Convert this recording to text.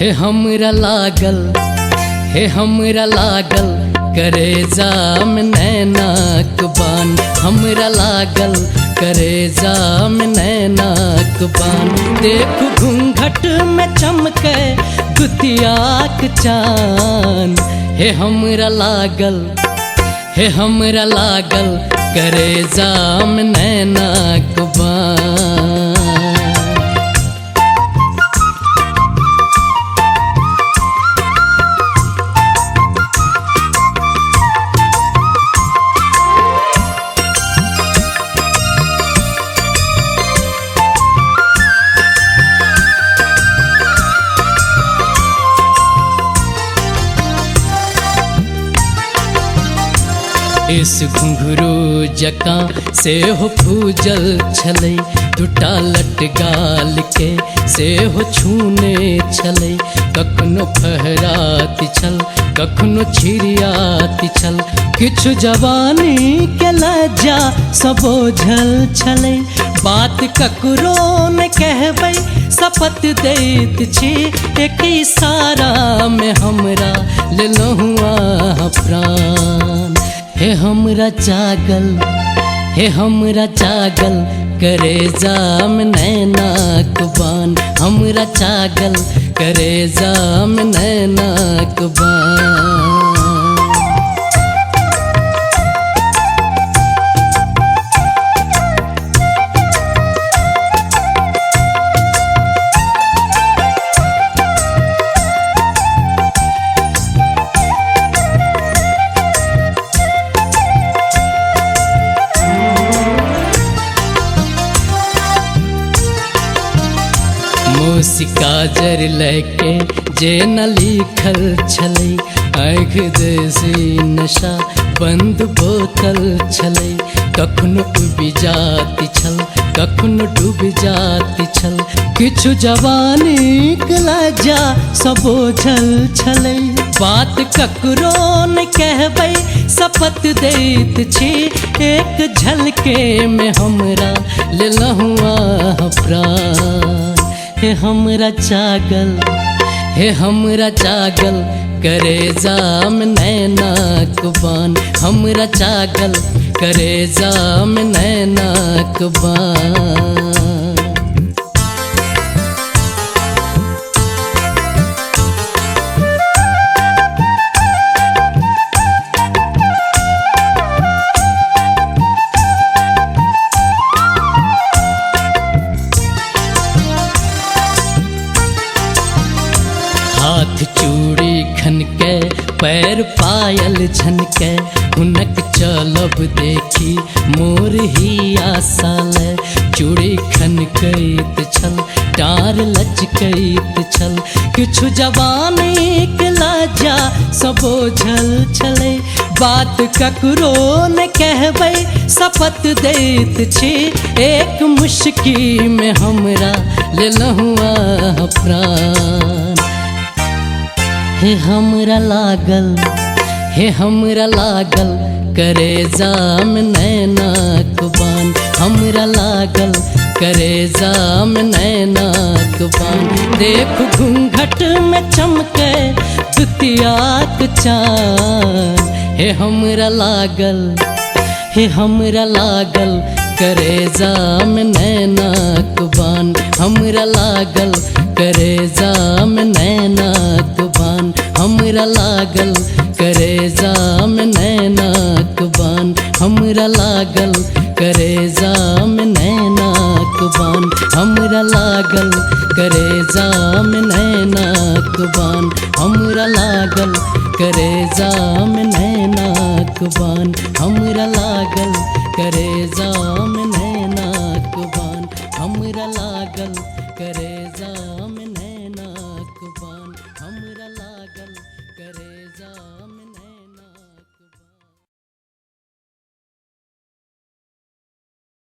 हे हमरा लागल, हे हमरा लागल करेजा में नैनाक बान। हमरा लागल करेजा में नैनाक बान। देखो घूंघट में चमके दुतियाक चान। हे हमरा लागल, हे हमरा लागल करेजा में नैनाक बान। इस घुंघरू जकाँ से हो फूजल छलै। दूटा लट गाल के से हो छूने छलै। कखनो फहराती छल, कखनो छिरियाती छल। किछु जवानी के लज्जा सबोझल छलै। बात ककरो न कहबै शपथ दैत छी। एक इशारा में हमरा लेलहुँ प्राण। हे हमरा जागल, हे हमरा जागल करेजा में नैनाक बान। हमरा जागल करेजा में नैनाक बान। काजर लैके जे न लिखल छलै। आँखि देसी नशा बंद बोतल छलै। कखनो उबि जाती छल, कखनो डूबि जाती छल। किछु जवानी के लज्जा सबोझल छलै। बात ककरो न कहबै शपथ दैत छी। एक झलके में हमरा लेलहुँ प्राण। हे हमरा जागल, हे हमरा जागल करेजा में नैनाक बान। हमरा जागल करेजा में नैनाक बान। हाथ चूड़ी खनके पैर पायल झनके। हुनक चलब देखी मोर ही आसल। चूड़ी खनकैत छल, डार लचकैत छल। किछु जवानी के लज्जा सबोझल छलै। बात ककरो न कहबै शपथ दैत छी। एक मुश्की में हमरा लेलहुँ प्राण। हे हमरा लागल, हे हमरा लागल करेजा में नैनाक बान। हमरा लागल करेजा में नैनाक बान। देख घूंघट में चमके दुतियाक चान। हे हमरा लागल, हे हमरा लागल करेजा में नैनाक बान। हमरा लागल करेजा में नैनाक बान। हमरा लागल करेजा में नैनाक बान। हमरा लागल करेजा में नैनाक बान। हमरा लागल करेजा में नैनाक बान। हमरा लागल करेजा में नैनाक बान। हमरा लागल करेजा में नैनाक बान। हमरा लागल करेजा में नैनाक बान। हमरा लागल करे